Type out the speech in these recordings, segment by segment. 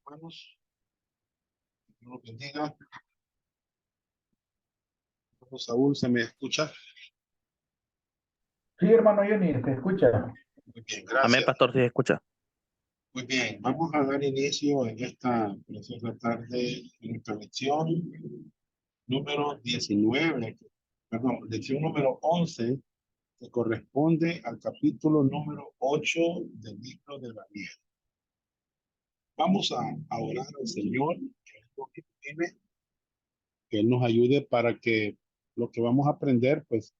Hermanos, Dios los bendiga. Saúl, ¿se me escucha? Sí, hermano Johnny, te escucha. Muy bien, Amén, gracias. pastor, si se escucha. Muy bien, vamos a dar inicio en esta preciosa tarde en nuestra lección número 19, perdón, lección número 11, que corresponde al capítulo número 8 del libro de Daniel. Vamos a orar al Señor, que Él nos ilumine, que Él nos ayude para que lo que vamos a aprender, pues,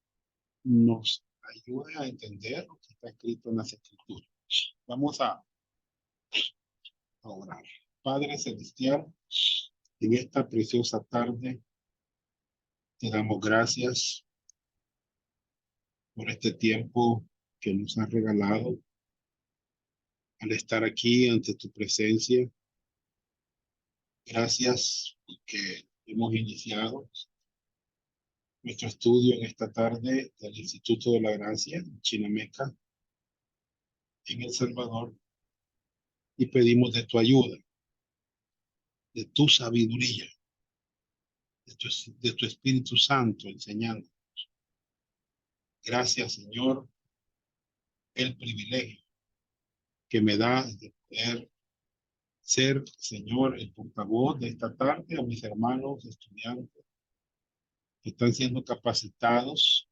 nos ayude a entender lo que está escrito en las Escrituras. Vamos a orar. Padre Celestial, en esta preciosa tarde te damos gracias por este tiempo que nos has regalado al estar aquí ante tu presencia. Gracias porque hemos iniciado nuestro estudio en esta tarde del Instituto de la Gracia en Chinameca, en El Salvador, y pedimos de tu ayuda, de tu sabiduría, de tu Espíritu Santo enseñando. Gracias, Señor, el privilegio que me da de poder ser, Señor, el portavoz de esta tarde a mis hermanos estudiantes que están siendo capacitados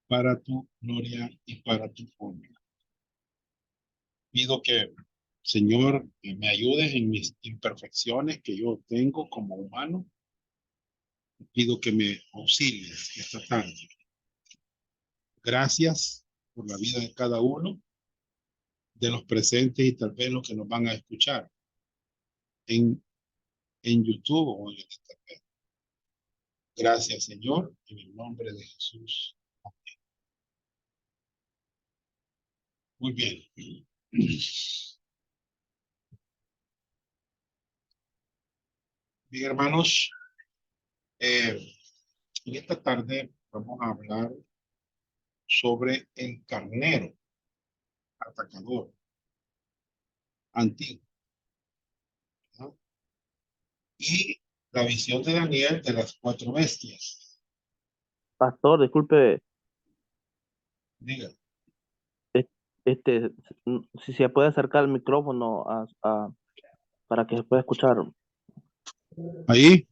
para tu gloria y para tu honra. Pido que, Señor, que me ayudes en mis imperfecciones que yo tengo como humano. Pido que me auxilies esta tarde. Gracias por la vida de cada uno de los presentes y tal vez los que nos van a escuchar en, en YouTube o en Internet. Gracias, Señor, en el nombre de Jesús. Muy bien. Bien, hermanos, en esta tarde vamos a hablar sobre el carnero atacador antiguo, ¿no? Y la visión de Daniel de las cuatro bestias. Pastor, disculpe, Diga, es- este, si se puede acercar el micrófono para que se pueda escuchar. ahí,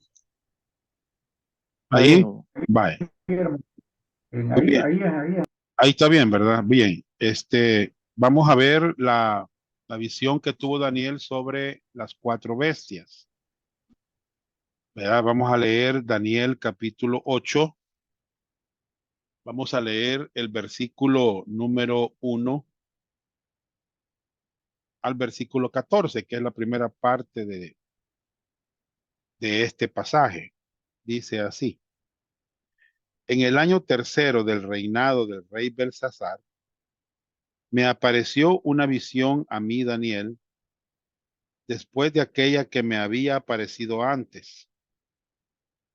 Ahí, ahí, no. vaya. Sí, hermano. Muy Ahí, bien. ahí. Ahí está bien, ¿verdad? Bien. Vamos a ver la visión que tuvo Daniel sobre las cuatro bestias. ¿Verdad? Vamos a leer Daniel capítulo 8. Vamos a leer el versículo número 1 al versículo 14, que es la primera parte de este pasaje. Dice así: en el año tercero del reinado del rey Belsasar, me apareció una visión a mí, Daniel, después de aquella que me había aparecido antes.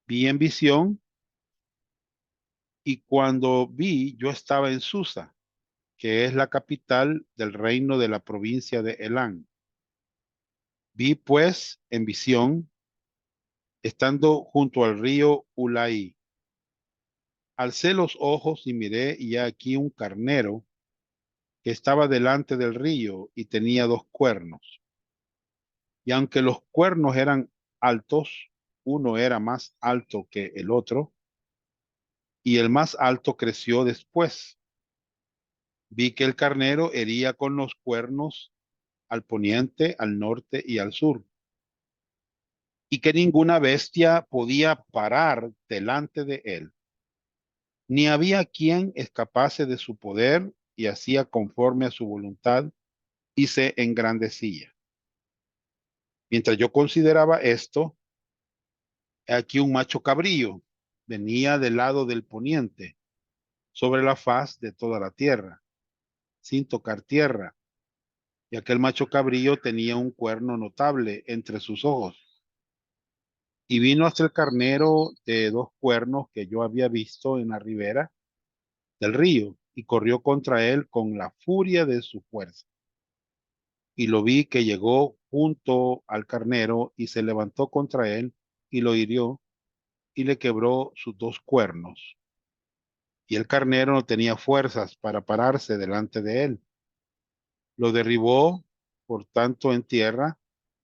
Vi en visión, y cuando vi, yo estaba en Susa, que es la capital del reino de la provincia de Elán. Vi pues en visión, estando junto al río Ulai. Alcé los ojos y miré, y aquí un carnero que estaba delante del río y tenía dos cuernos. Y aunque los cuernos eran altos, uno era más alto que el otro, y el más alto creció después. Vi que el carnero hería con los cuernos al poniente, al norte y al sur, y que ninguna bestia podía parar delante de él, ni había quien escapase de su poder, y hacía conforme a su voluntad y se engrandecía. Mientras yo consideraba esto, aquí un macho cabrío venía del lado del poniente, sobre la faz de toda la tierra, sin tocar tierra, y aquel macho cabrío tenía un cuerno notable entre sus ojos. Y vino hasta el carnero de dos cuernos que yo había visto en la ribera del río, y corrió contra él con la furia de su fuerza. Y lo vi que llegó junto al carnero y se levantó contra él y lo hirió y le quebró sus dos cuernos. Y el carnero no tenía fuerzas para pararse delante de él. Lo derribó, por tanto, en tierra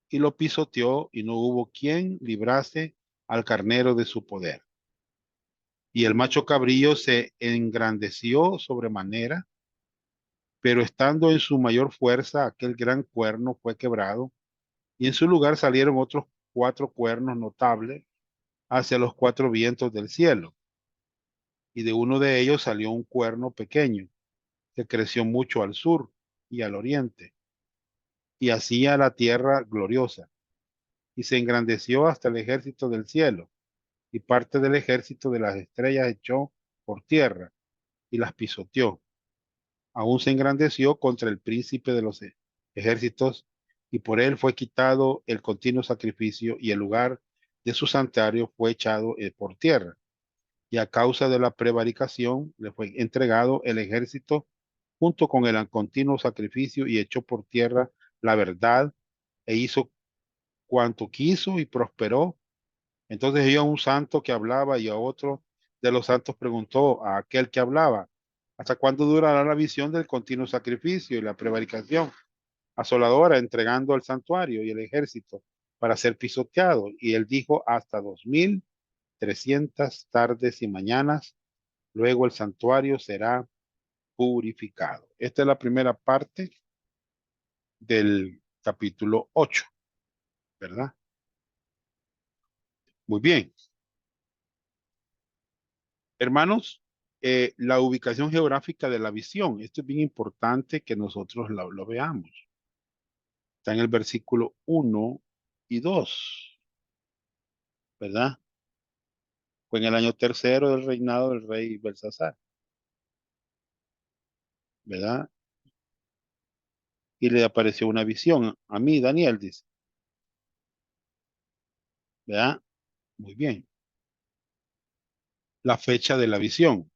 y lo pisoteó y no hubo quien librase al carnero de su poder. Y el macho cabrío se engrandeció sobremanera, pero estando en su mayor fuerza, aquel gran cuerno fue quebrado y en su lugar salieron otros cuatro cuernos notables hacia los cuatro vientos del cielo. Y de uno de ellos salió un cuerno pequeño que creció mucho al sur y al oriente y hacía la tierra gloriosa y se engrandeció hasta el ejército del cielo y parte del ejército de las estrellas echó por tierra y las pisoteó. Aún se engrandeció contra el príncipe de los ejércitos y por él fue quitado el continuo sacrificio y el lugar de su santuario fue echado por tierra. Y a causa de la prevaricación le fue entregado el ejército junto con el continuo sacrificio y echó por tierra la verdad e hizo cuanto quiso y prosperó. Entonces vio a un santo que hablaba y a otro de los santos preguntó a aquel que hablaba, ¿hasta cuándo durará la visión del continuo sacrificio y la prevaricación asoladora entregando el santuario y el ejército para ser pisoteado? Y él dijo, hasta 2300 tardes y mañanas, luego el santuario será purificado. Esta es la primera parte del capítulo 8, ¿verdad? Muy bien. Hermanos, la ubicación geográfica de la visión, esto es bien importante que nosotros lo veamos. Está en el versículo 1 y 2, ¿verdad? Fue en el año tercero del reinado del rey Belsasar, ¿verdad? Y le apareció una visión a mí, Daniel, dice, ¿verdad? Muy bien. La fecha de la visión,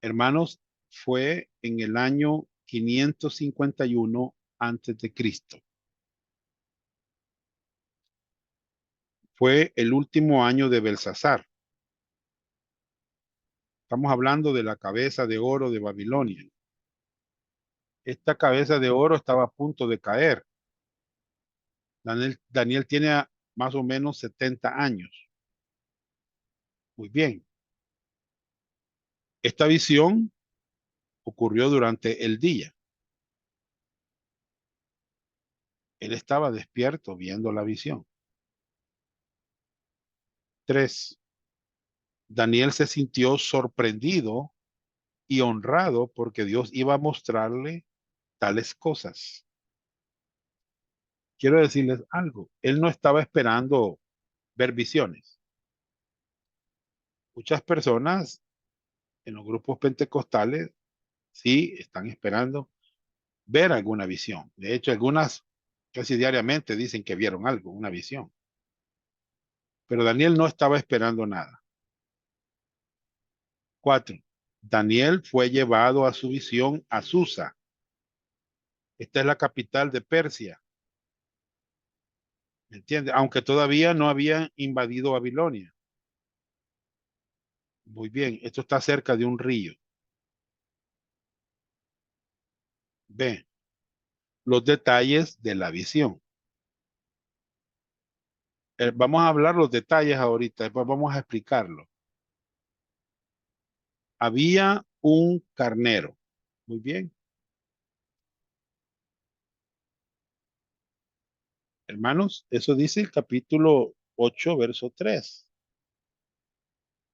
hermanos, fue en el año 551 antes de Cristo. Fue el último año de Belsasar. Estamos hablando de la cabeza de oro de Babilonia. Esta cabeza de oro estaba a punto de caer. Daniel tiene más o menos 70 años. Muy bien. Esta visión ocurrió durante el día. Él estaba despierto viendo la visión. 3. Daniel se sintió sorprendido y honrado porque Dios iba a mostrarle tales cosas. Quiero decirles algo. Él no estaba esperando ver visiones. Muchas personas en los grupos pentecostales sí están esperando ver alguna visión. De hecho, algunas casi diariamente dicen que vieron algo, una visión. Pero Daniel no estaba esperando nada. 4. Daniel fue llevado a su visión a Susa. Esta es la capital de Persia. ¿Me entiende? Aunque todavía no había invadido Babilonia. Muy bien, esto está cerca de un río. B. Los detalles de la visión. Vamos a hablar los detalles ahorita, después vamos a explicarlo. Había un carnero. Muy bien. Hermanos, eso dice el capítulo 8, verso 3.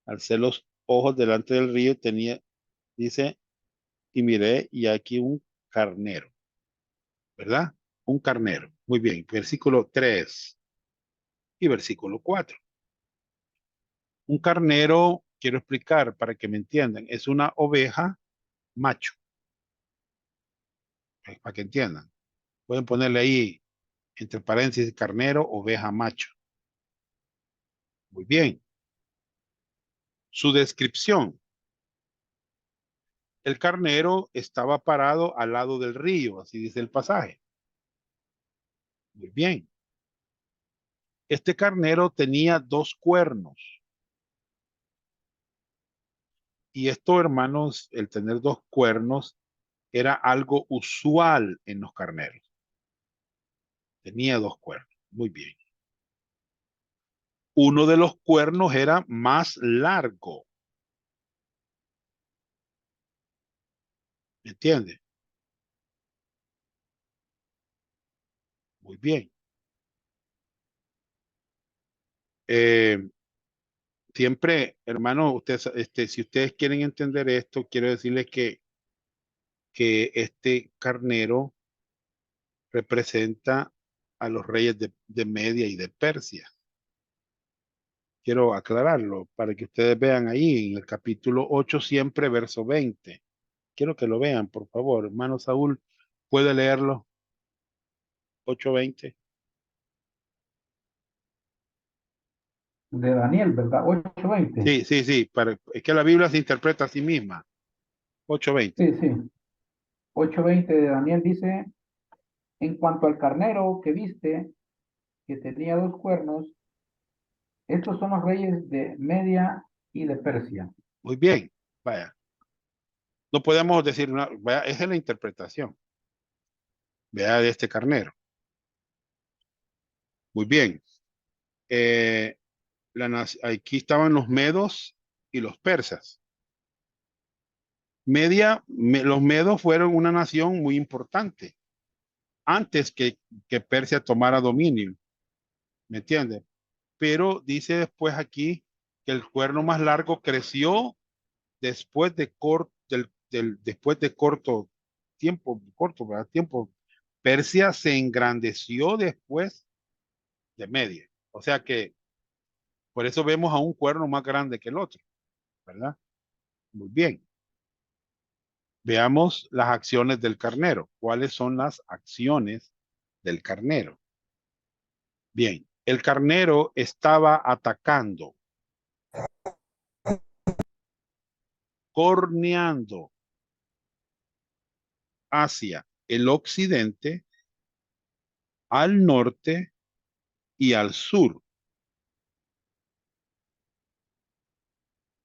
Alcé los ojos delante del río, dice, y miré, y aquí un carnero, ¿verdad? Un carnero. Muy bien. Versículo 3 y versículo 4. Un carnero, quiero explicar para que me entiendan, es una oveja macho, para que entiendan. Pueden ponerle ahí, entre paréntesis, carnero, oveja macho. Muy bien. Su descripción. El carnero estaba parado al lado del río, así dice el pasaje. Muy bien. Este carnero tenía 2 cuernos. Y esto, hermanos, el tener 2 cuernos era algo usual en los carneros. Tenía 2 cuernos. Muy bien. Uno de los cuernos era más largo. ¿Me entiende? Muy bien. Eh, Siempre, hermano, ustedes, si ustedes quieren entender esto, quiero decirles que este carnero representa a los reyes de Media y de Persia. Quiero aclararlo para que ustedes vean ahí en el capítulo 8, siempre verso 20. Quiero que lo vean, por favor. Hermano Saúl, ¿puede leerlo? 8:20. De Daniel, ¿verdad? 8:20. Sí, sí, sí. Es que la Biblia se interpreta a sí misma. 8:20. Sí, sí. 8:20 de Daniel dice, en cuanto al carnero que viste, que tenía 2 cuernos, estos son los reyes de Media y de Persia. Muy bien. Vaya. No podemos decir una. Vaya, esa es la interpretación. Vea de este carnero. Muy bien. Eh, Aquí estaban los medos y los persas. Los medos fueron una nación muy importante antes que Persia tomara dominio, ¿me entiendes? Pero dice después aquí que el cuerno más largo creció después después de corto, ¿verdad? Tiempo. Persia se engrandeció después de Media. O sea que por eso vemos a un cuerno más grande que el otro, ¿verdad? Muy bien. Veamos las acciones del carnero. ¿Cuáles son las acciones del carnero? Bien, el carnero estaba atacando, corneando hacia el occidente, al norte y al sur.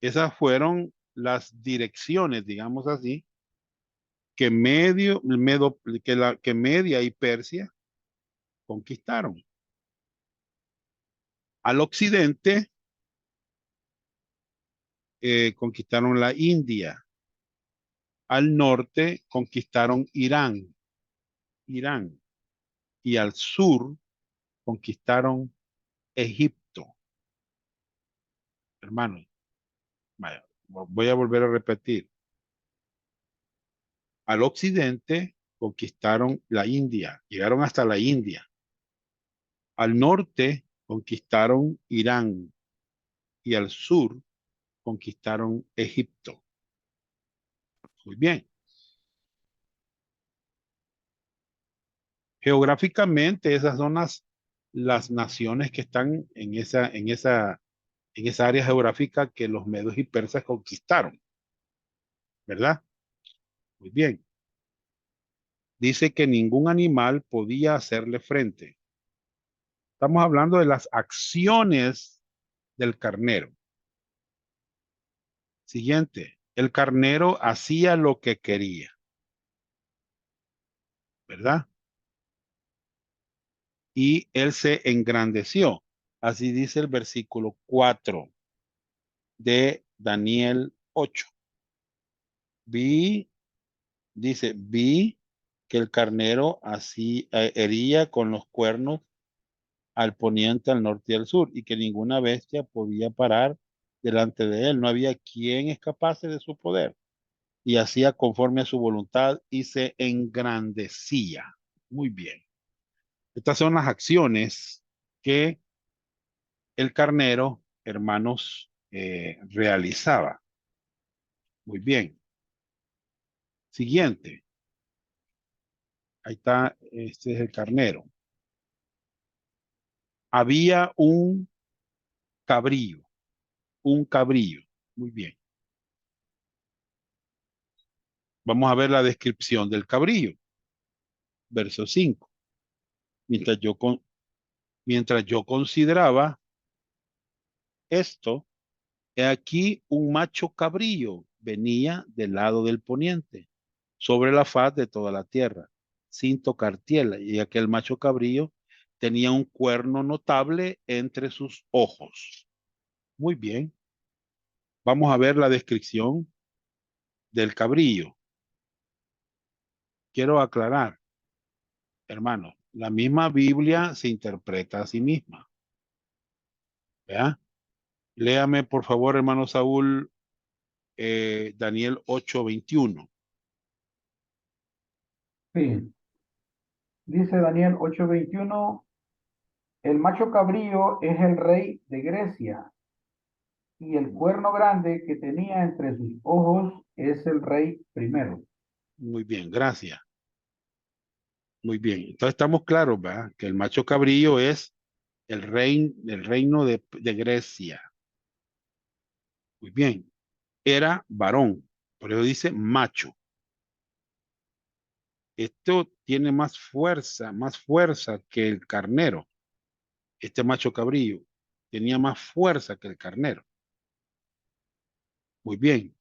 Esas fueron las direcciones, digamos así, que Media y Persia conquistaron. Al occidente conquistaron la India. Al norte conquistaron Irán. Y al sur conquistaron Egipto. Hermanos, vaya, voy a volver a repetir. Al occidente conquistaron la India, llegaron hasta la India. Al norte conquistaron Irán y al sur conquistaron Egipto. Muy bien. Geográficamente esas son las naciones que están en esa área geográfica que los medos y persas conquistaron, ¿verdad? Muy bien. Dice que ningún animal podía hacerle frente. Estamos hablando de las acciones del carnero. Siguiente, el carnero hacía lo que quería, ¿verdad? Y él se engrandeció. Así dice el versículo 4 de Daniel 8. Vi, vi que el carnero así hería con los cuernos al poniente, al norte y al sur, y que ninguna bestia podía parar delante de él. No había quien escapase de su poder. Y hacía conforme a su voluntad y se engrandecía. Muy bien. Estas son las acciones que el carnero, hermanos, realizaba. Muy bien. Siguiente. Ahí está, este es el carnero. Había cabrillo, un cabrillo. Muy bien. Vamos a ver la descripción del cabrillo. Verso 5. Mientras yo, mientras yo consideraba esto, he aquí un macho cabrío venía del lado del poniente, sobre la faz de toda la tierra, sin tocar tierra, y aquel macho cabrío tenía un cuerno notable entre sus ojos. Muy bien. Vamos a ver la descripción del cabrillo. Quiero aclarar, hermano, la misma Biblia se interpreta a sí misma. ¿Vea? Léame, por favor, hermano Saúl, Daniel 8:21. Sí, dice Daniel 8:21, el macho cabrío es el rey de Grecia y el cuerno grande que tenía entre sus ojos es el rey primero. Muy bien, gracias. Muy bien. Entonces estamos claros, ¿verdad? Que el macho cabrillo es el reino de Grecia. Muy bien. Era varón. Por eso dice macho. Esto tiene más fuerza que el carnero. Este macho cabrillo tenía más fuerza que el carnero. Muy bien.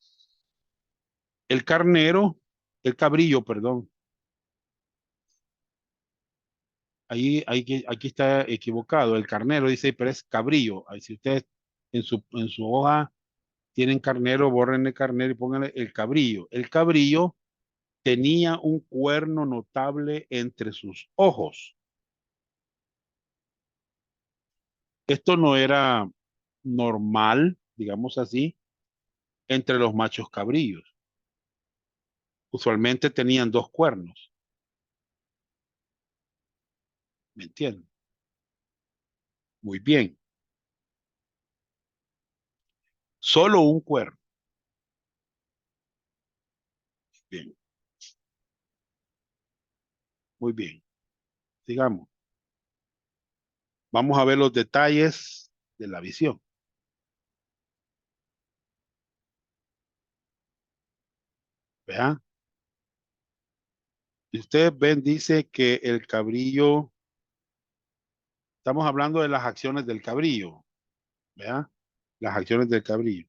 El carnero, el cabrillo, perdón. Aquí está equivocado. El carnero dice, pero es cabrillo. Ahí, si ustedes en su hoja tienen carnero, borren el carnero y pónganle el cabrillo. El cabrillo tenía un cuerno notable entre sus ojos. Esto no era normal, digamos así, entre los machos cabrillos. Usualmente tenían dos cuernos. ¿Me entienden? Muy bien. Solo un cuerno. Bien. Muy bien. Sigamos. Vamos a ver los detalles de la visión. Vean. Si ustedes ven, dice que el cabrillo, estamos hablando de las acciones del cabrillo. Vean. Las acciones del cabrillo.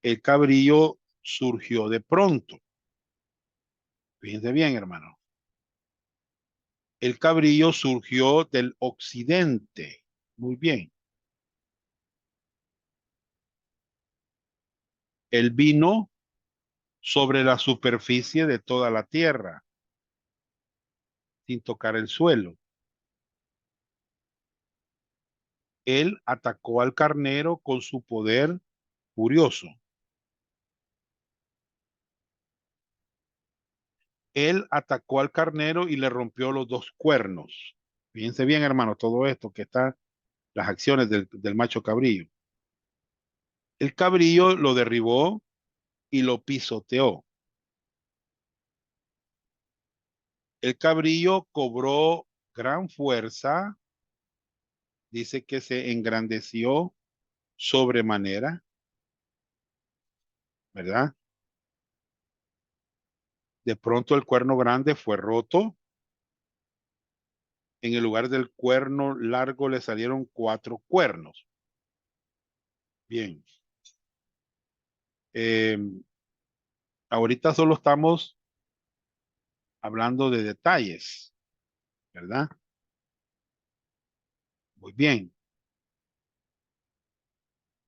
El cabrillo surgió de pronto. Fíjense bien, hermano. El cabrillo surgió del occidente. Muy bien. Él vino sobre la superficie de toda la tierra, sin tocar el suelo. Él atacó al carnero con su poder furioso. Él atacó al carnero y le rompió los dos cuernos. Fíjense bien, hermano, todo esto que está, las acciones del macho cabrillo. El cabrillo lo derribó y lo pisoteó. El cabrillo cobró gran fuerza, dice que se engrandeció sobremanera, ¿verdad? De pronto el cuerno grande fue roto. En el lugar del cuerno largo le salieron 4 cuernos. Bien. Eh, Ahorita solo estamos hablando de detalles, ¿verdad? Muy bien.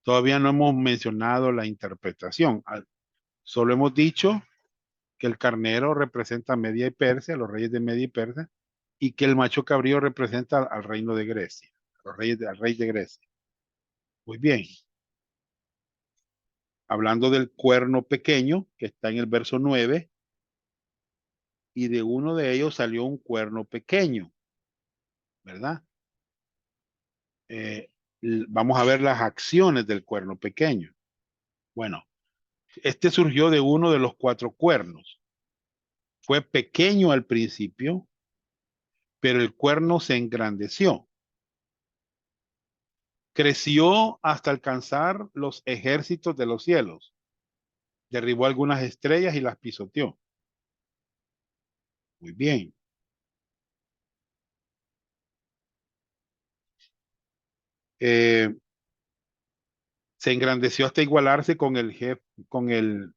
Todavía no hemos mencionado la interpretación. Solo hemos dicho que el carnero representa a Media y Persia, los reyes de Media y Persia, y que el macho cabrío representa al reino de Grecia, al rey de Grecia. Muy bien. Hablando del cuerno pequeño, que está en el verso 9, y de uno de ellos salió un cuerno pequeño, ¿verdad? Eh, Vamos a ver las acciones del cuerno pequeño. Bueno, este surgió de uno de los 4 cuernos. Fue pequeño al principio, pero el cuerno se engrandeció. Creció hasta alcanzar los ejércitos de los cielos. Derribó algunas estrellas y las pisoteó. Muy bien. Eh, se engrandeció hasta igualarse con el jefe, con el,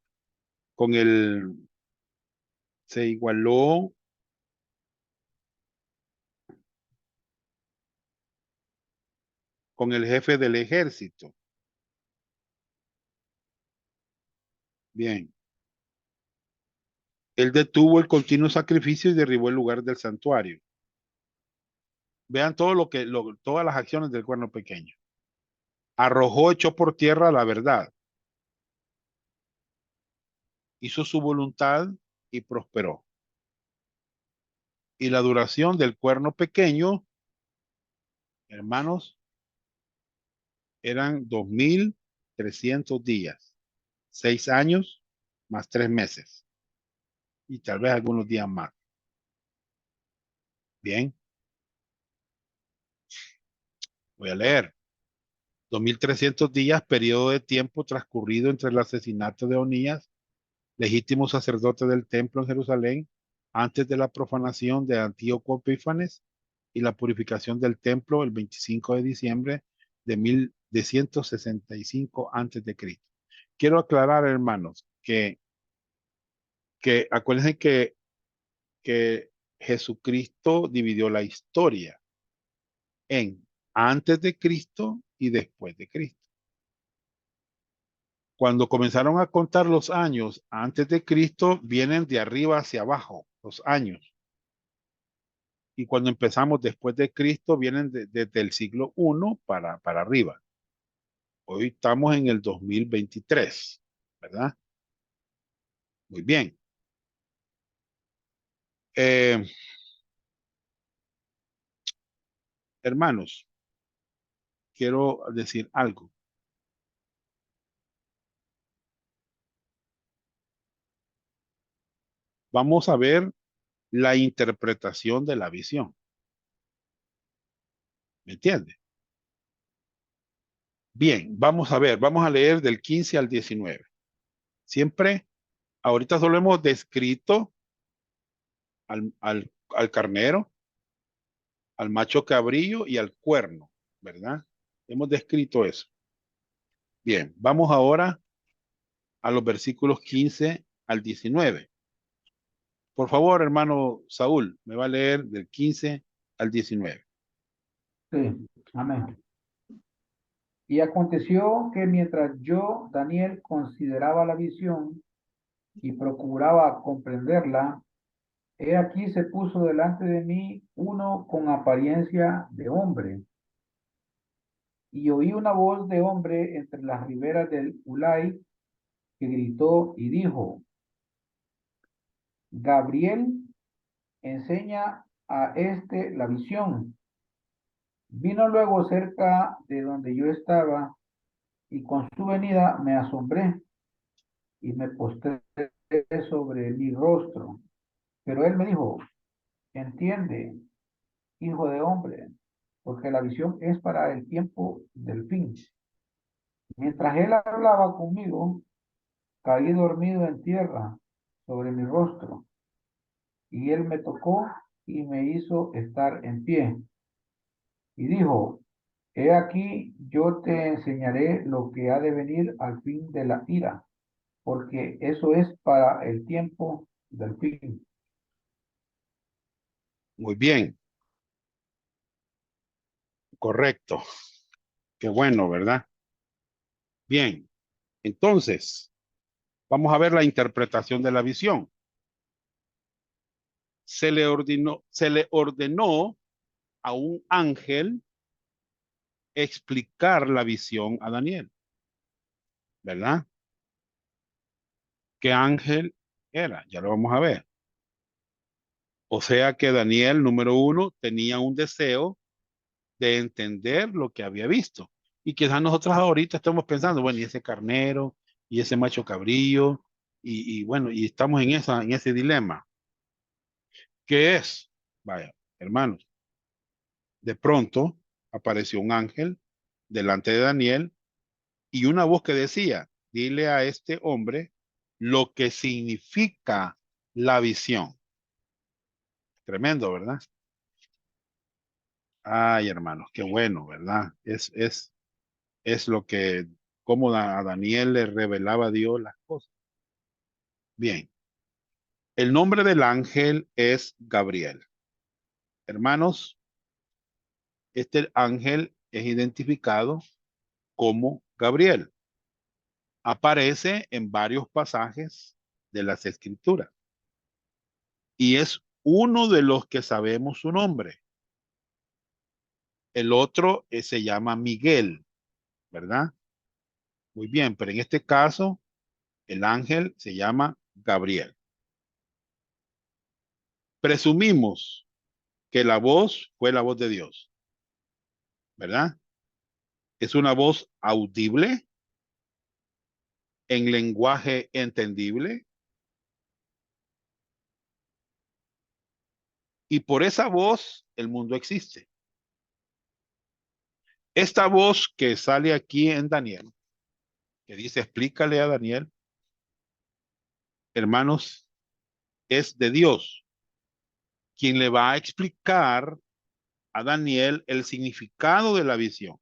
se igualó con el jefe del ejército. Bien. Él detuvo el continuo sacrificio y derribó el lugar del santuario. Vean todo todas las acciones del cuerno pequeño. Arrojó, echó por tierra la verdad. Hizo su voluntad y prosperó. Y la duración del cuerno pequeño, hermanos, eran 2300 días, 6 años más 3 meses y tal vez algunos días más. Bien, voy a leer. 2300 días, periodo de tiempo transcurrido entre el asesinato de Onías, legítimo sacerdote del templo en Jerusalén, antes de la profanación de Antíoco Epífanes y la purificación del templo el 25 de diciembre de 165 antes de Cristo. Quiero aclarar, hermanos, que acuérdense que Jesucristo dividió la historia en antes de Cristo y después de Cristo. Cuando comenzaron a contar los años antes de Cristo, vienen de arriba hacia abajo, los años. Y cuando empezamos después de Cristo, vienen desde el siglo I para arriba. Hoy estamos en el 2023, ¿verdad? Muy bien. Eh, hermanos, quiero decir algo. Vamos a ver la interpretación de la visión. ¿Me entiende? Bien, vamos a ver, vamos a leer del 15 al 19. Siempre, ahorita solo hemos descrito al carnero, al macho cabrillo y al cuerno, ¿verdad? Hemos descrito eso. Bien, vamos ahora a los versículos 15 al 19. Por favor, hermano Saúl, me va a leer del 15 al 19. Sí, amén. Y aconteció que mientras yo, Daniel, consideraba la visión y procuraba comprenderla, he aquí se puso delante de mí uno con apariencia de hombre. Y oí una voz de hombre entre las riberas del Ulai que gritó y dijo: Gabriel, enseña a este la visión. Vino luego cerca de donde yo estaba y con su venida me asombré y me postré sobre mi rostro. Pero él me dijo: entiende, hijo de hombre, porque la visión es para el tiempo del fin. Mientras él hablaba conmigo, caí dormido en tierra sobre mi rostro, y él me tocó y me hizo estar en pie. Y dijo: he aquí, yo te enseñaré lo que ha de venir al fin de la ira, porque eso es para el tiempo del fin. Muy bien, correcto. Qué bueno, ¿verdad? Bien, entonces, vamos a ver la interpretación de la visión. Se le ordenó a un ángel explicar la visión a Daniel, ¿verdad? ¿Qué ángel era? Ya lo vamos a ver. O sea que Daniel, número uno, tenía un deseo de entender lo que había visto. Y quizás nosotros ahorita estamos pensando, bueno, y ese carnero, y ese macho cabrillo, y bueno, y estamos en ese dilema. ¿Qué es? Vaya, hermanos, de pronto apareció un ángel delante de Daniel y una voz que decía: dile a este hombre lo que significa la visión. Tremendo, ¿verdad? Ay, hermanos, qué bueno, ¿verdad? Es lo que, como a Daniel le revelaba a Dios las cosas. Bien, el nombre del ángel es Gabriel. Hermanos, este ángel es identificado como Gabriel. Aparece en varios pasajes de las Escrituras y es uno de los que sabemos su nombre. El otro se llama Miguel, ¿verdad? Muy bien, pero en este caso el ángel se llama Gabriel. Presumimos que la voz fue la voz de Dios, ¿verdad? Es una voz audible, en lenguaje entendible, y por esa voz el mundo existe. Esta voz que sale aquí en Daniel, que dice, explícale a Daniel, hermanos, es de Dios, quien le va a explicar a Daniel el significado de la visión.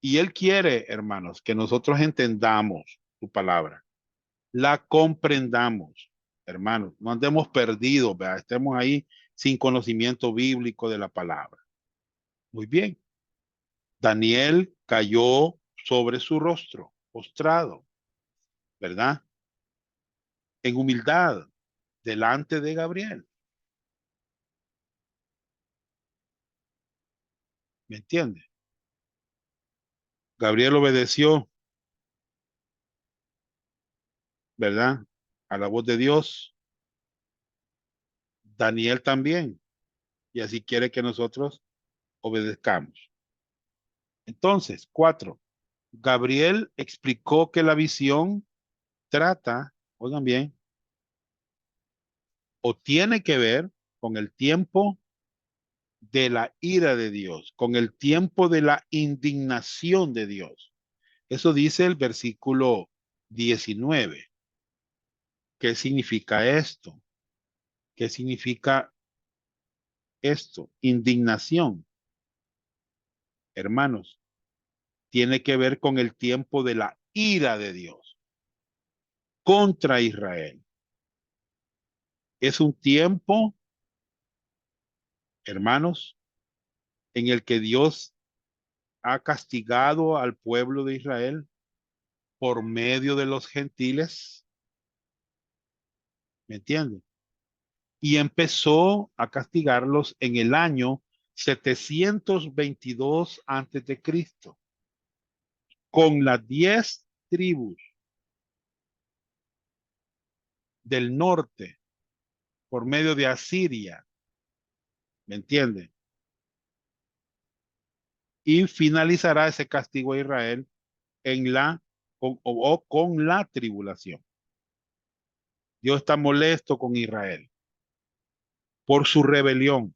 Y él quiere, hermanos, que nosotros entendamos su palabra, la comprendamos, hermanos, no andemos perdidos, ¿verdad? Estemos ahí sin conocimiento bíblico de la palabra. Muy bien. Daniel cayó sobre su rostro, postrado, ¿verdad? En humildad, delante de Gabriel. ¿Me entiende? Gabriel obedeció, ¿verdad? A la voz de Dios. Daniel también. Y así quiere que nosotros obedezcamos. Entonces, 4. Gabriel explicó que la visión trata, oigan bien, o tiene que ver con el tiempo de la ira de Dios, con el tiempo de la indignación de Dios. Eso dice el versículo 19. ¿Qué significa esto? ¿Qué significa esto? Indignación. Hermanos, tiene que ver con el tiempo de la ira de Dios contra Israel. Es un tiempo, hermanos, en el que Dios ha castigado al pueblo de Israel por medio de los gentiles. ¿Me entienden? Y empezó a castigarlos en el año 722 antes de Cristo, con las 10 tribus del norte por medio de Asiria. ¿Me entienden? Y finalizará ese castigo a Israel en con la tribulación. Dios está molesto con Israel por su rebelión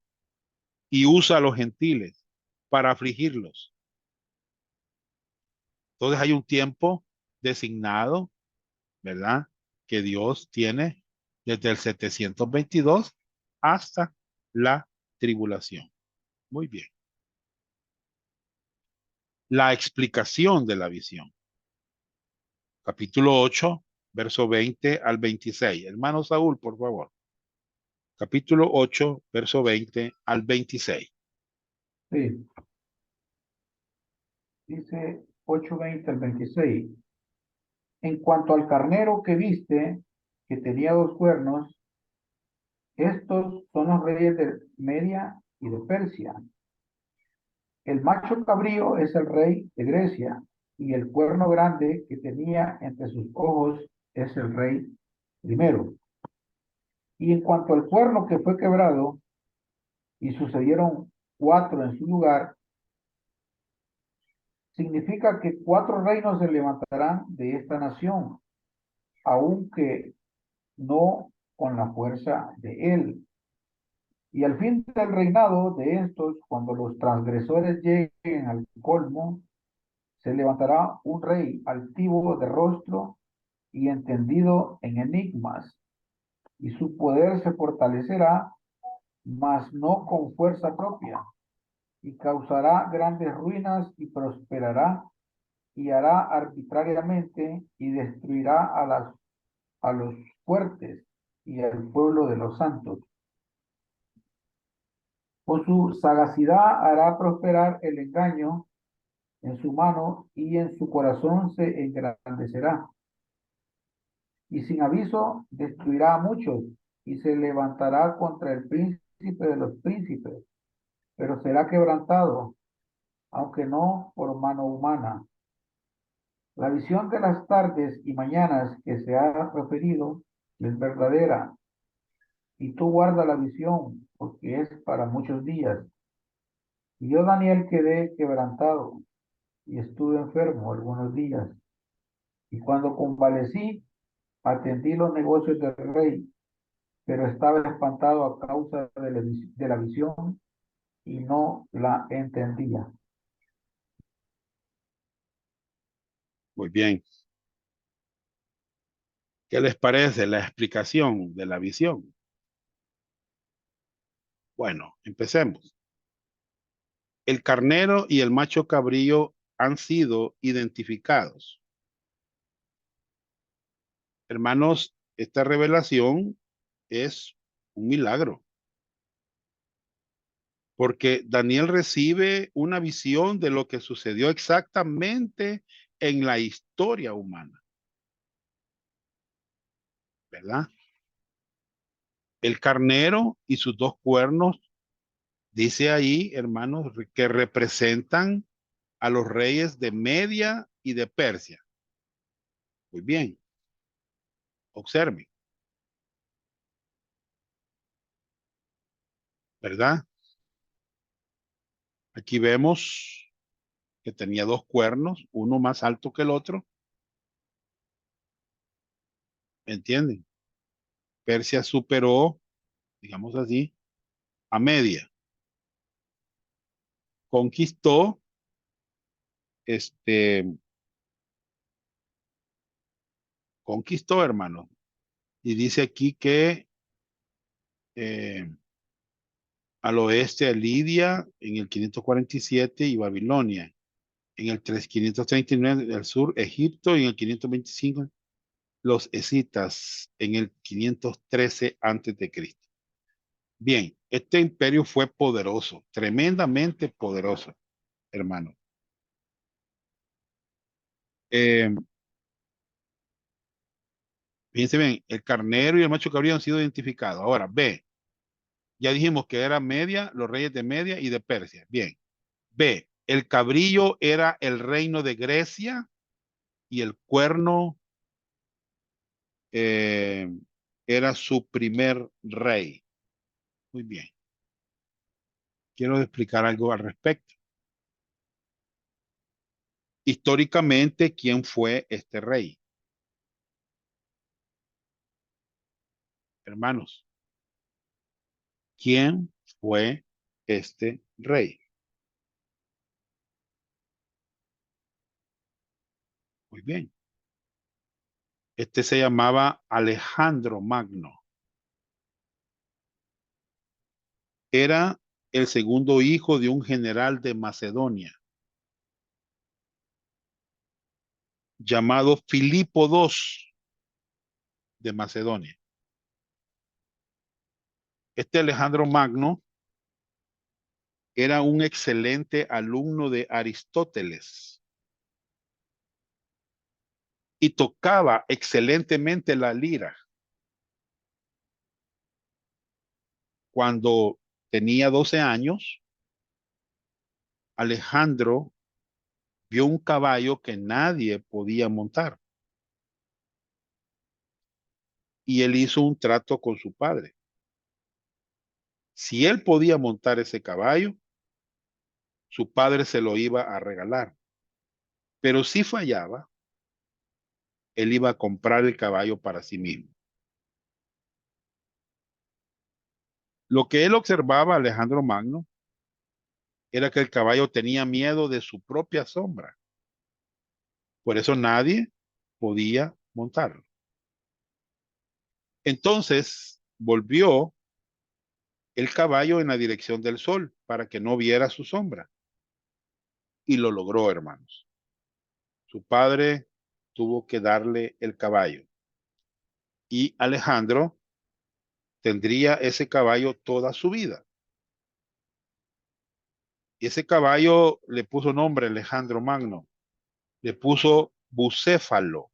y usa a los gentiles para afligirlos. Entonces hay un tiempo designado, ¿verdad? Que Dios tiene desde el 722 hasta la tribulación. Muy bien. La explicación de la visión. Capítulo 8, verso 20 al 26. Hermano Saúl, por favor. Capítulo 8, verso 20 al 26. Sí, dice 8:20 al 26. En cuanto al carnero que viste, que tenía dos cuernos, estos son los reyes de Media y de Persia. El macho cabrío es el rey de Grecia, y el cuerno grande que tenía entre sus ojos es el rey primero. Y en cuanto al cuerno que fue quebrado, y sucedieron 4 en su lugar, significa que 4 reinos se levantarán de esta nación, aunque no con la fuerza de él. Y al fin del reinado de estos, cuando los transgresores lleguen al colmo, se levantará un rey altivo de rostro y entendido en enigmas, y su poder se fortalecerá, mas no con fuerza propia. y causará grandes ruinas y prosperará y hará arbitrariamente y destruirá a los fuertes y al pueblo de los santos. Con su sagacidad hará prosperar el engaño en su mano y en su corazón se engrandecerá. Y sin aviso destruirá a muchos y se levantará contra el príncipe de los príncipes, pero será quebrantado, aunque no por mano humana. La visión de las tardes y mañanas que se ha referido es verdadera, y tú guarda la visión, porque es para muchos días. Y yo, Daniel, quedé quebrantado y estuve enfermo algunos días. Y cuando convalecí, atendí los negocios del rey, pero estaba espantado a causa de la visión y no la entendía. Muy bien. ¿Qué les parece la explicación de la visión? Bueno, empecemos. El carnero y el macho cabrío han sido identificados. Hermanos, esta revelación es un milagro, porque Daniel recibe una visión de lo que sucedió exactamente en la historia humana, ¿verdad? El carnero y sus dos cuernos, dice ahí, hermanos, que representan a los reyes de Media y de Persia. Muy bien, observen, ¿verdad? Aquí vemos que tenía dos cuernos, uno más alto que el otro, ¿entienden? Persia superó, digamos así, a Media. Conquistó, este, conquistó, hermano. Y dice aquí que eh, al oeste a Lidia en el 547 y Babilonia. En el 539 al sur Egipto y en el 525 los escitas en el 513 antes de Cristo. Bien, este imperio fue poderoso, tremendamente poderoso, hermano. Eh, Fíjense bien, el carnero y el macho cabrío han sido identificados. Ahora, B, ya dijimos que era Media, los reyes de Media y de Persia. Bien. B, el cabrillo era el reino de Grecia y el cuerno eh, era su primer rey. Muy bien. Quiero explicar algo al respecto. Históricamente, ¿quién fue este rey? Hermanos, ¿quién fue este rey? Muy bien. Este se llamaba Alejandro Magno. Era el segundo hijo de un general de Macedonia llamado Filipo II de Macedonia. Este Alejandro Magno era un excelente alumno de Aristóteles y tocaba excelentemente la lira. Cuando tenía 12 años, Alejandro vio un caballo que nadie podía montar y él hizo un trato con su padre. Si él podía montar ese caballo, su padre se lo iba a regalar. Pero si fallaba, él iba a comprar el caballo para sí mismo. Lo que él observaba, Alejandro Magno, era que el caballo tenía miedo de su propia sombra. Por eso nadie podía montarlo. Entonces volvió el caballo en la dirección del sol para que no viera su sombra. Y lo logró, hermanos. Su padre tuvo que darle el caballo. Y Alejandro tendría ese caballo toda su vida. Y ese caballo le puso nombre Alejandro Magno. Le puso Bucéfalo.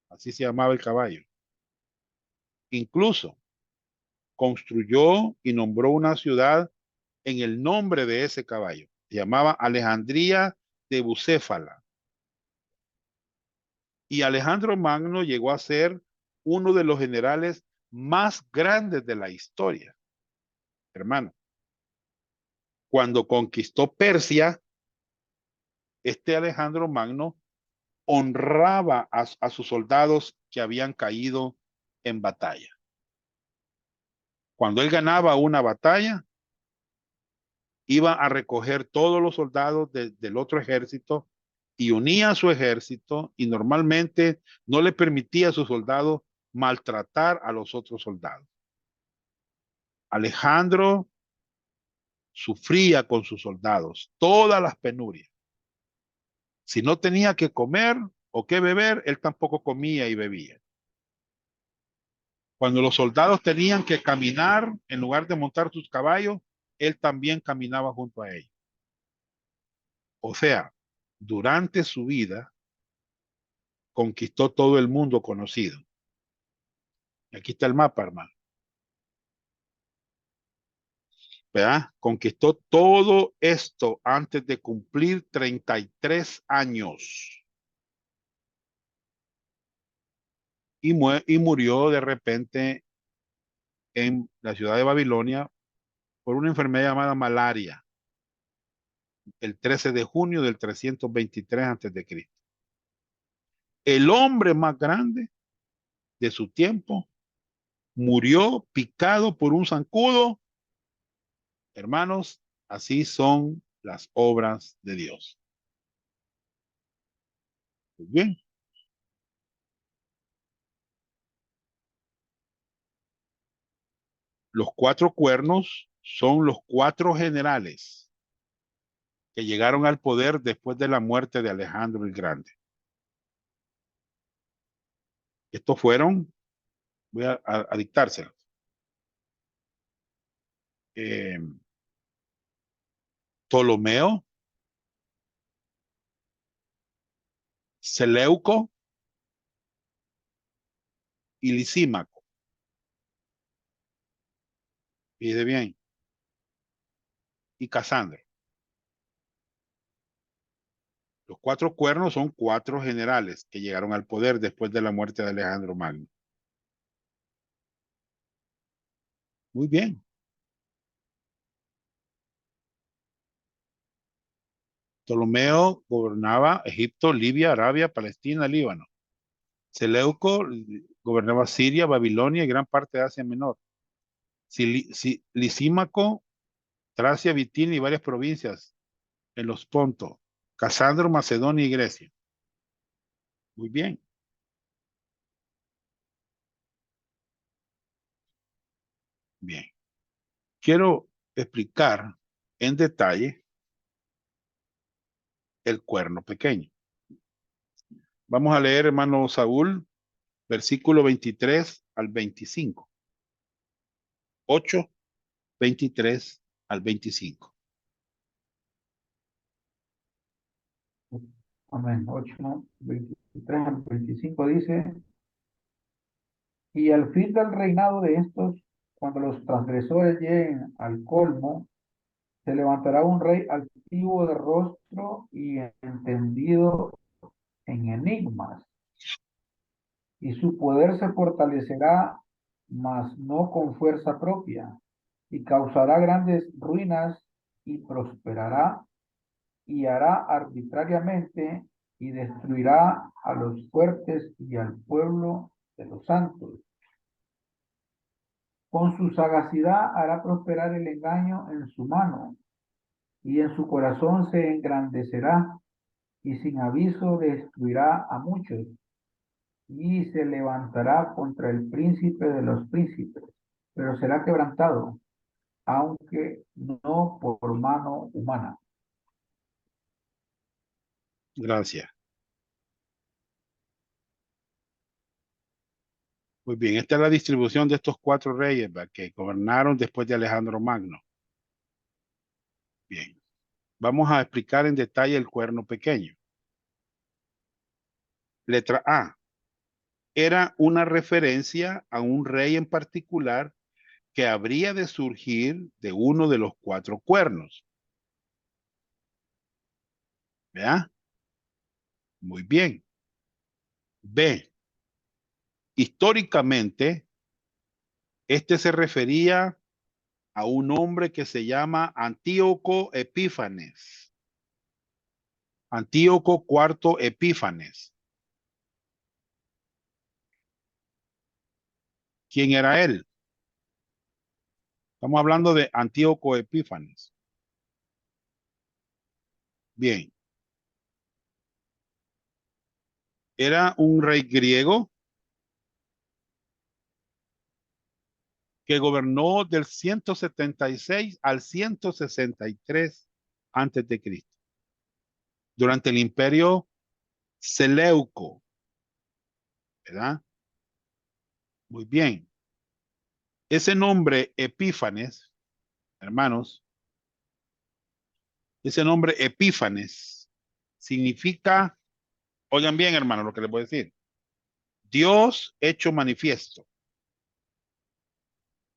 Así se llamaba el caballo. Incluso construyó y nombró una ciudad en el nombre de ese caballo. Se llamaba Alejandría de Bucéfala. Y Alejandro Magno llegó a ser uno de los generales más grandes de la historia, hermano. Cuando conquistó Persia, este Alejandro Magno honraba a sus soldados que habían caído en batalla. Cuando él ganaba una batalla, iba a recoger todos los soldados del otro ejército y unía a su ejército y normalmente no le permitía a sus soldados maltratar a los otros soldados. Alejandro sufría con sus soldados todas las penurias. Si no tenía que comer o que beber, él tampoco comía y bebía. Cuando los soldados tenían que caminar, en lugar de montar sus caballos, él también caminaba junto a ellos. O sea, durante su vida, conquistó todo el mundo conocido. Aquí está el mapa, hermano. ¿Verdad? Conquistó todo esto antes de cumplir 33 años. Y murió de repente en la ciudad de Babilonia por una enfermedad llamada malaria, el 13 de junio del 323 antes de Cristo. El hombre más grande de su tiempo murió picado por un zancudo. Hermanos, así son las obras de Dios. Muy bien. Los 4 cuernos son los 4 generales que llegaron al poder después de la muerte de Alejandro el Grande. Estos fueron, voy a dictárselos. Ptolomeo, Seleuco y Lisímaco. Fíjese bien. Y Casandro. Los 4 cuernos son 4 generales que llegaron al poder después de la muerte de Alejandro Magno. Muy bien. Ptolomeo gobernaba Egipto, Libia, Arabia, Palestina, Líbano. Seleuco gobernaba Siria, Babilonia y gran parte de Asia Menor. Lisímaco, Tracia, Bitinia y varias provincias en los Pontos. Casandro, Macedonia y Grecia. Muy bien. Bien. Quiero explicar en detalle el cuerno pequeño. Vamos a leer, hermano Saúl, versículo 23 al 25. 8, 23 al 25. Amén. 8, 23 al 25 dice, y al fin del reinado de estos, cuando los transgresores lleguen al colmo, se levantará un rey altivo de rostro y entendido en enigmas, y su poder se fortalecerá, mas no con fuerza propia, y causará grandes ruinas y prosperará y hará arbitrariamente y destruirá a los fuertes y al pueblo de los santos. Con su sagacidad hará prosperar el engaño en su mano, y en su corazón se engrandecerá, y sin aviso destruirá a muchos, y se levantará contra el príncipe de los príncipes, pero será quebrantado, aunque no por mano humana. Gracias. Muy bien, esta es la distribución de estos 4 reyes, ¿va?, que gobernaron después de Alejandro Magno. Bien, vamos a explicar en detalle el cuerno pequeño. Letra A. Era una referencia a un rey en particular que habría de surgir de uno de los 4 cuernos. ¿Vea? Muy bien. B. Históricamente, este se refería a un hombre que se llama Antíoco Epífanes. Antíoco IV Epífanes. ¿Quién era él? Estamos hablando de Antíoco Epífanes. Bien. Era un rey griego que gobernó del 176 al 163 antes de Cristo, durante el imperio Seleuco, ¿verdad? Muy bien. Ese nombre Epífanes, hermanos, ese nombre Epífanes significa, oigan bien, hermanos, lo que les voy a decir, Dios hecho manifiesto.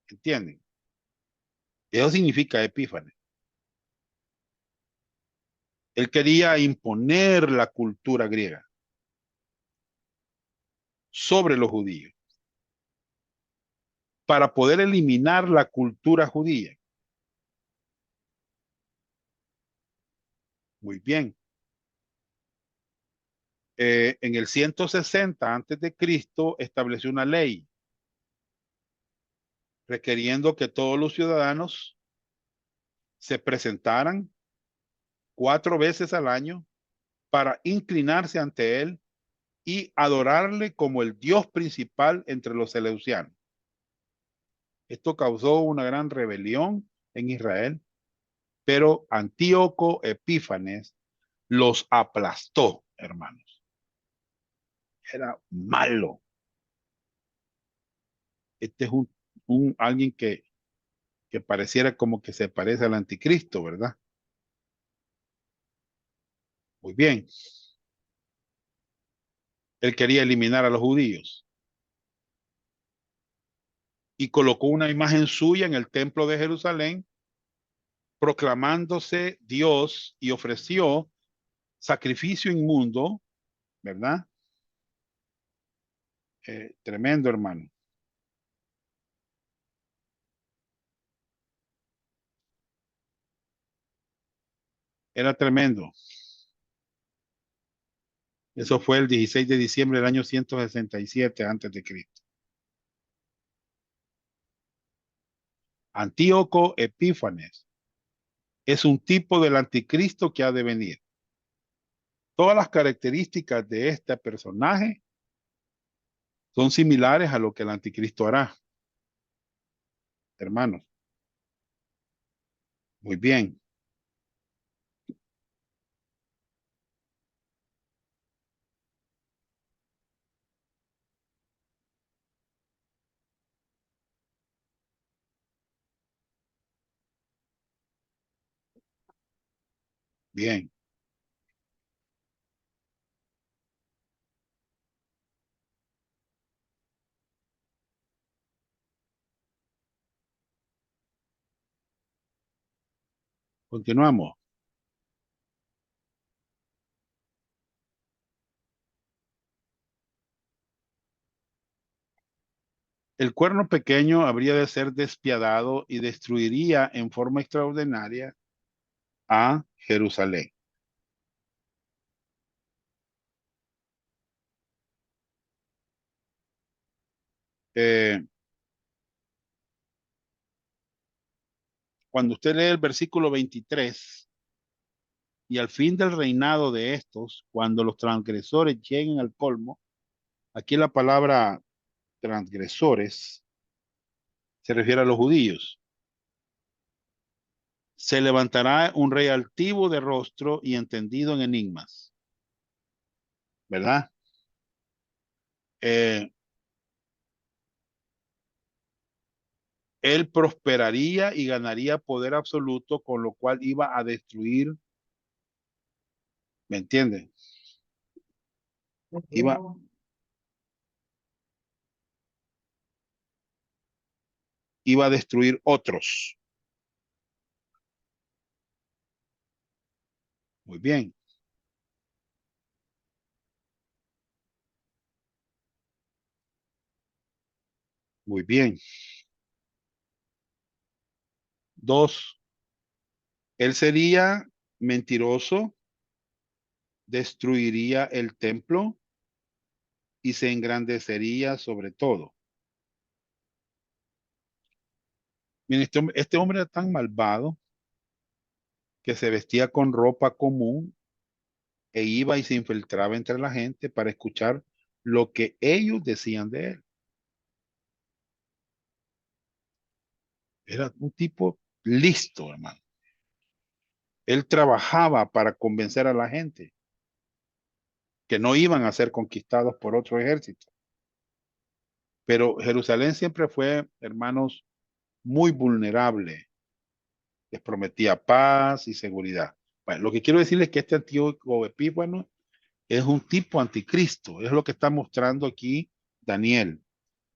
¿Entienden? Eso significa Epífanes. Él quería imponer la cultura griega sobre los judíos para poder eliminar la cultura judía. Muy bien. En el 160 antes de Cristo estableció una ley requiriendo que todos los ciudadanos se presentaran 4 veces al año para inclinarse ante él y adorarle como el Dios principal entre los seleucianos. Esto causó una gran rebelión en Israel, pero Antíoco Epífanes los aplastó, hermanos. Era malo. Este es alguien que pareciera como que se parece al anticristo, ¿verdad? Muy bien. Él quería eliminar a los judíos y colocó una imagen suya en el templo de Jerusalén, proclamándose Dios, y ofreció sacrificio inmundo, ¿verdad? Tremendo, hermano. Era tremendo. Eso fue el 16 de diciembre del año 167 antes de Cristo. Antíoco Epífanes es un tipo del anticristo que ha de venir. Todas las características de este personaje son similares a lo que el anticristo hará, hermanos. Muy bien. Bien. Continuamos. El cuerno pequeño habría de ser despiadado y destruiría en forma extraordinaria a Jerusalén. Eh, Cuando usted lee el versículo 23, y al fin del reinado de estos, cuando los transgresores lleguen al colmo, aquí la palabra transgresores se refiere a los judíos. Se levantará un rey altivo de rostro y entendido en enigmas. ¿Verdad? Él prosperaría y ganaría poder absoluto, con lo cual iba a destruir, ¿me entienden? Iba, iba a destruir otros. Muy bien. Muy bien. 2. Él sería mentiroso, destruiría el templo y se engrandecería sobre todo. Miren, este hombre era tan malvado que se vestía con ropa común e iba y se infiltraba entre la gente para escuchar lo que ellos decían de él. Era un tipo listo, hermano. Él trabajaba para convencer a la gente que no iban a ser conquistados por otro ejército. Pero Jerusalén siempre fue, hermanos, muy vulnerable. Les prometía paz y seguridad. Bueno, lo que quiero decirles es que este Antíoco Epífanes es un tipo anticristo. Es lo que está mostrando aquí Daniel.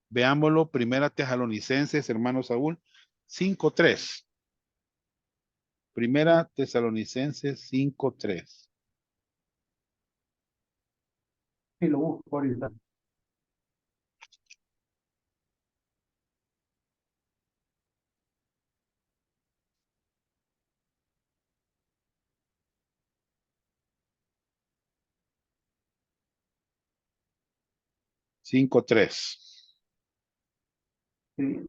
Veámoslo, Primera Tesalonicenses, hermano Saúl, 5:3. Primera Tesalonicenses 5:3. Sí, lo busco ahorita. Sí,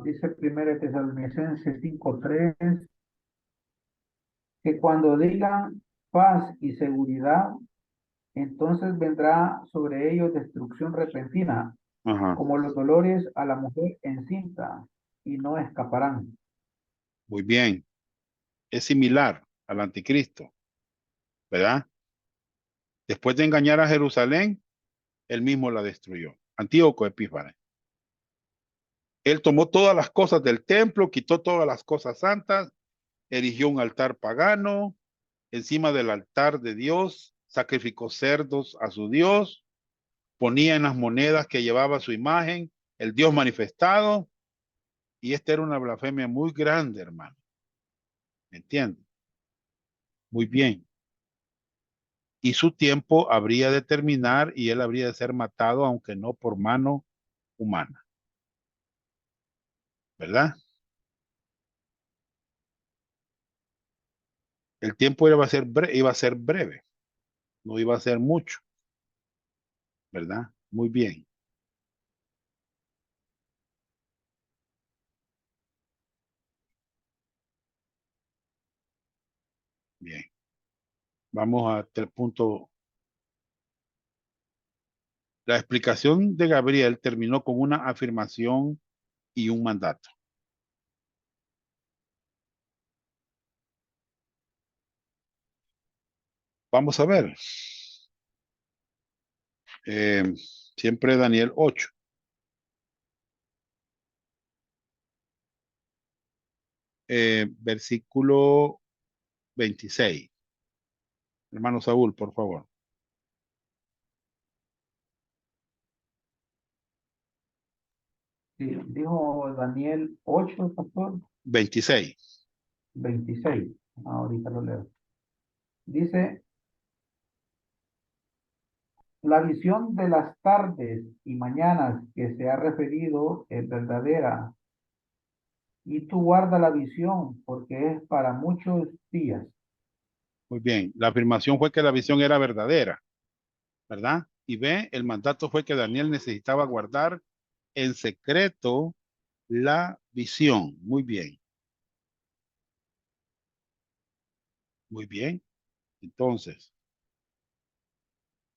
dice 1 Tesalonicenses 5:3, que cuando digan paz y seguridad, entonces vendrá sobre ellos destrucción repentina, Ajá, como los dolores a la mujer encinta, y no escaparán. muy bien. Es similar al anticristo, ¿verdad? Después de engañar a Jerusalén, él mismo la destruyó. Antíoco Epífanes. Él tomó todas las cosas del templo, quitó todas las cosas santas, erigió un altar pagano, encima del altar de Dios, sacrificó cerdos a su Dios, ponía en las monedas que llevaba su imagen el Dios manifestado, y esta era una blasfemia muy grande, hermano. ¿Me entiendes? Muy bien. Y su tiempo habría de terminar y él habría de ser matado, aunque no por mano humana, ¿verdad? El tiempo iba a ser breve, no iba a ser mucho, ¿verdad? Muy bien, bien. Vamos a el punto. La explicación de Gabriel terminó con una afirmación y un mandato. Vamos a ver. Eh, siempre Daniel 8. Versículo 26. Hermano Saúl, por favor. Sí, dijo Daniel 8, pastor, 26. 26. Ahorita lo leo. Dice, la visión de las tardes y mañanas que se ha referido es verdadera, y tú guarda la visión porque es para muchos días. Muy bien. La afirmación fue que la visión era verdadera, ¿verdad? Y B, el mandato fue que Daniel necesitaba guardar en secreto la visión. Muy bien. Muy bien. Entonces,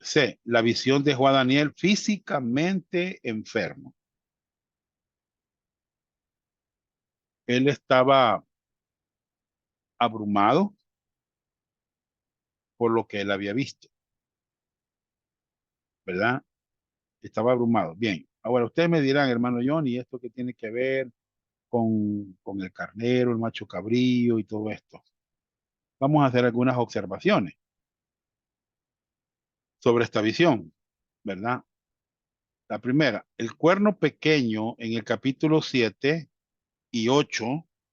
C, la visión dejó a Daniel físicamente enfermo. Él estaba abrumado por lo que él había visto, ¿verdad? Estaba abrumado. Bien, ahora ustedes me dirán, hermano John, ¿y esto qué tiene que ver con el carnero, el macho cabrío y todo esto? Vamos a hacer algunas observaciones sobre esta visión, ¿verdad? La primera, el cuerno pequeño en el capítulo 7 y 8,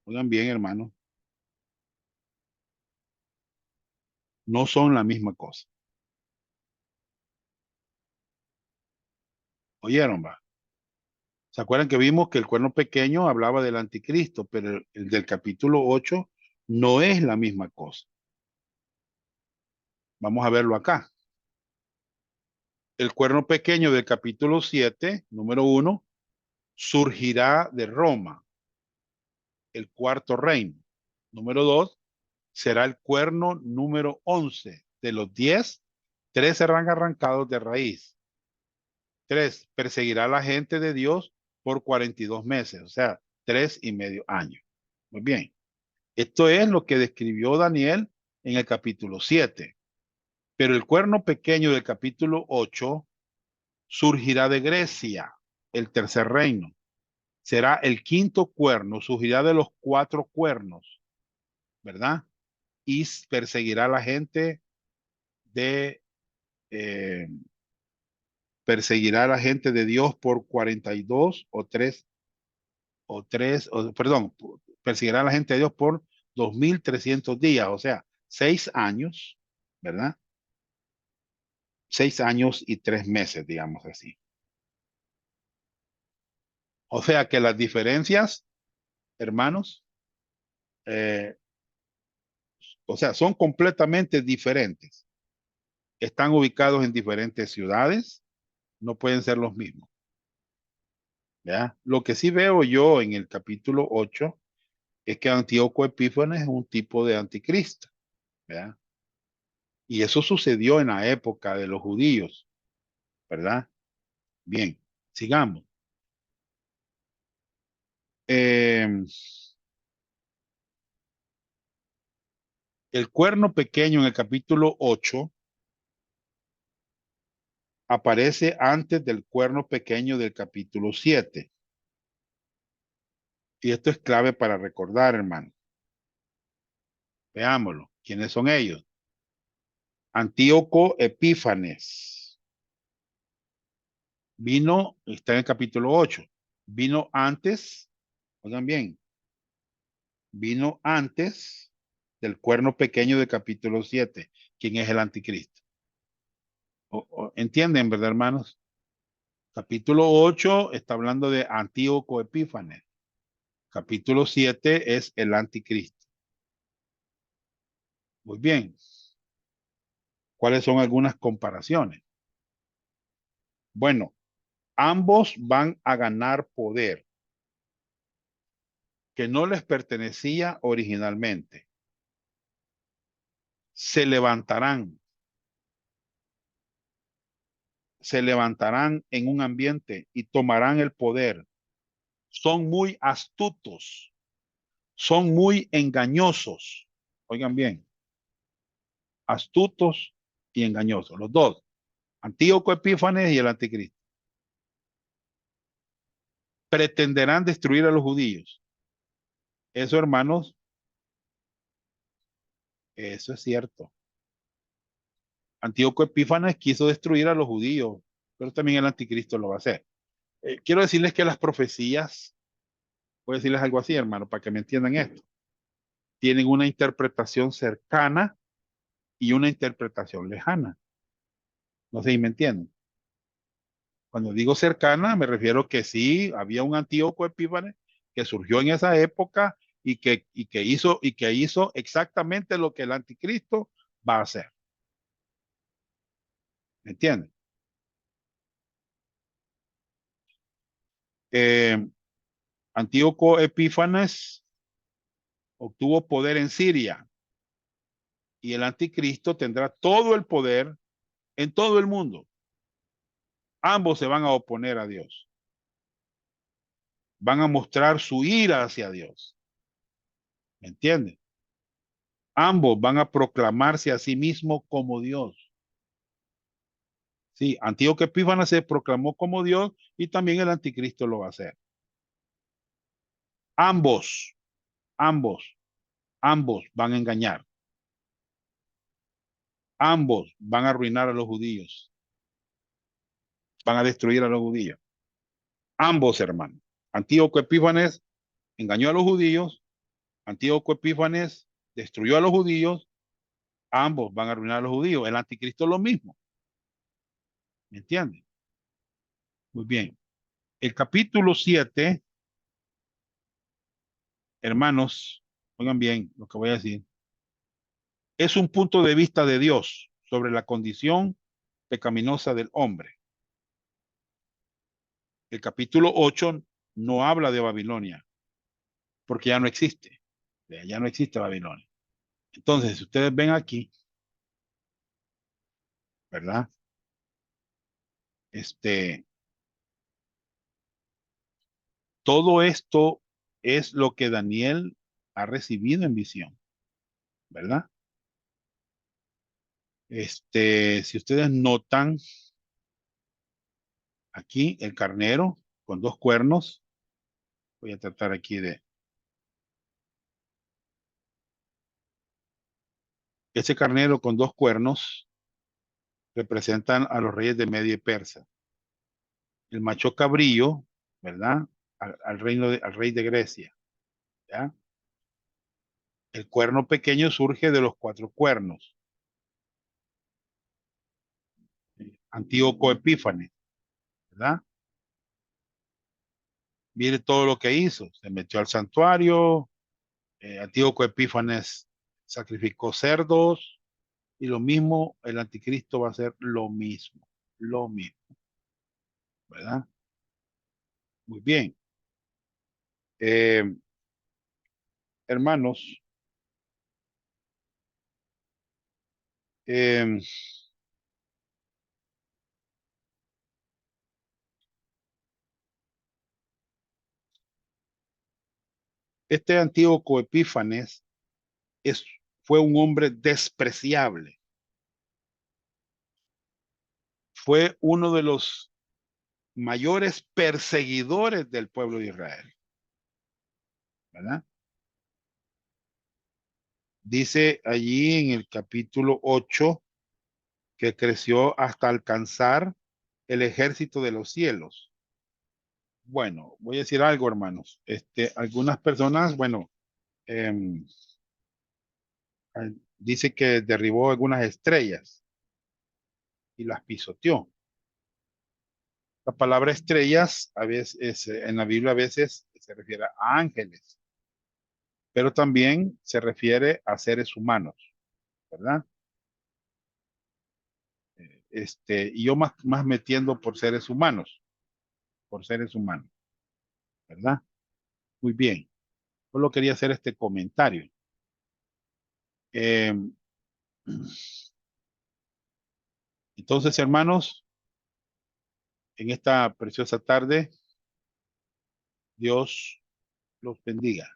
oigan bien, hermanos, no son la misma cosa. ¿Oyeron, va? ¿Se acuerdan que vimos que el cuerno pequeño hablaba del anticristo, pero el del capítulo 8 no es la misma cosa? Vamos a verlo acá. El cuerno pequeño del capítulo 7, número 1, surgirá de Roma, el cuarto reino. Número 2, será el cuerno número 11. De los 10, 3 serán arrancados de raíz. 3, perseguirá a la gente de Dios por 42 meses, o sea, 3,5 años. Muy bien. Esto es lo que describió Daniel en el capítulo 7. Pero el cuerno pequeño del capítulo 8 surgirá de Grecia, el tercer reino. Será el quinto cuerno, surgirá de los 4 cuernos, ¿verdad? Y perseguirá a la gente de eh, perseguirá a la gente de Dios por 42 perdón, perseguirá a la gente de Dios por 2,300 días, o sea, 6 años, ¿verdad? 6 años y 3 meses, digamos así. O sea que las diferencias, hermanos, eh, o sea, son completamente diferentes. Están ubicados en diferentes ciudades, no pueden ser los mismos. ¿Ya? Lo que sí veo yo en el capítulo 8 es que Antíoco Epífanes es un tipo de anticristo. ¿Ya? Y eso sucedió en la época de los judíos, ¿verdad? Bien, sigamos. Eh, el cuerno pequeño en el capítulo 8 aparece antes del cuerno pequeño del capítulo 7. Y esto es clave para recordar, hermano. Veámoslo. ¿Quiénes son ellos? Antíoco Epífanes. Vino, está en el capítulo 8. Vino antes, oigan bien, vino antes del cuerno pequeño del capítulo 7. ¿Quién es el anticristo? ¿Entienden, verdad, hermanos? Capítulo 8 está hablando de Antíoco Epífanes. Capítulo 7 es el anticristo. Muy bien. ¿Cuáles son algunas comparaciones? Bueno, ambos van a ganar poder que no les pertenecía originalmente. Se levantarán en un ambiente y tomarán el poder. Son muy astutos, son muy engañosos. Oigan bien, astutos y engañosos, los dos, Antíoco Epífanes y el anticristo. Pretenderán destruir a los judíos. Eso, hermanos, eso es cierto. Antíoco Epífanes quiso destruir a los judíos, pero también el anticristo lo va a hacer. Quiero decirles que las profecías, voy a decirles algo así, hermano, para que me entiendan esto, tienen una interpretación cercana y una interpretación lejana. No sé si me entienden. Cuando digo cercana, me refiero que sí, había un Antíoco Epífanes que surgió en esa época y que hizo exactamente lo que el anticristo va a hacer. ¿Me entienden? Eh, Antíoco Epífanes obtuvo poder en Siria y el anticristo tendrá todo el poder en todo el mundo. Ambos se van a oponer a Dios. Van a mostrar su ira hacia Dios. ¿Me entienden? Ambos van a proclamarse a sí mismos como Dios. Sí, Antíoco Epífanes se proclamó como Dios y también el anticristo lo va a hacer. Ambos, ambos, ambos van a engañar. Ambos van a arruinar a los judíos. Van a destruir a los judíos. Ambos, hermanos. Antíoco Epífanes engañó a los judíos. Antíoco Epífanes destruyó a los judíos. Ambos van a arruinar a los judíos. El anticristo es lo mismo. ¿Me entienden? Muy bien. El capítulo 7, hermanos, oigan bien lo que voy a decir, es un punto de vista de Dios sobre la condición pecaminosa del hombre. El capítulo 8 no habla de Babilonia, porque ya no existe. Ya no existe Babilonia. Entonces, si ustedes ven aquí, ¿verdad? Todo esto es lo que Daniel ha recibido en visión, ¿verdad? Si ustedes notan aquí el carnero con dos cuernos, voy a tratar aquí de... Ese carnero con dos cuernos representan a los reyes de Media y Persa. El macho cabrillo, ¿verdad? Al rey de Grecia, ¿ya? El cuerno pequeño surge de los cuatro cuernos. Antíoco Epífanes, ¿verdad? Mire todo lo que hizo. Se metió al santuario. Antíoco Epífanes sacrificó cerdos. Y lo mismo, el anticristo va a hacer lo mismo, ¿verdad? Muy bien. Eh, hermanos, eh, este Antíoco Epífanes fue un hombre despreciable. Fue uno de los mayores perseguidores del pueblo de Israel, ¿verdad? Dice allí en el capítulo 8 que creció hasta alcanzar el ejército de los cielos. Bueno, voy a decir algo, hermanos. Algunas personas, bueno, dice que derribó algunas estrellas y las pisoteó. La palabra estrellas a veces en la Biblia a veces se refiere a ángeles, pero también se refiere a seres humanos, ¿verdad? Y yo más metiendo por seres humanos, ¿verdad? Muy bien. Solo quería hacer este comentario. Eh, entonces, hermanos, en esta preciosa tarde, Dios los bendiga.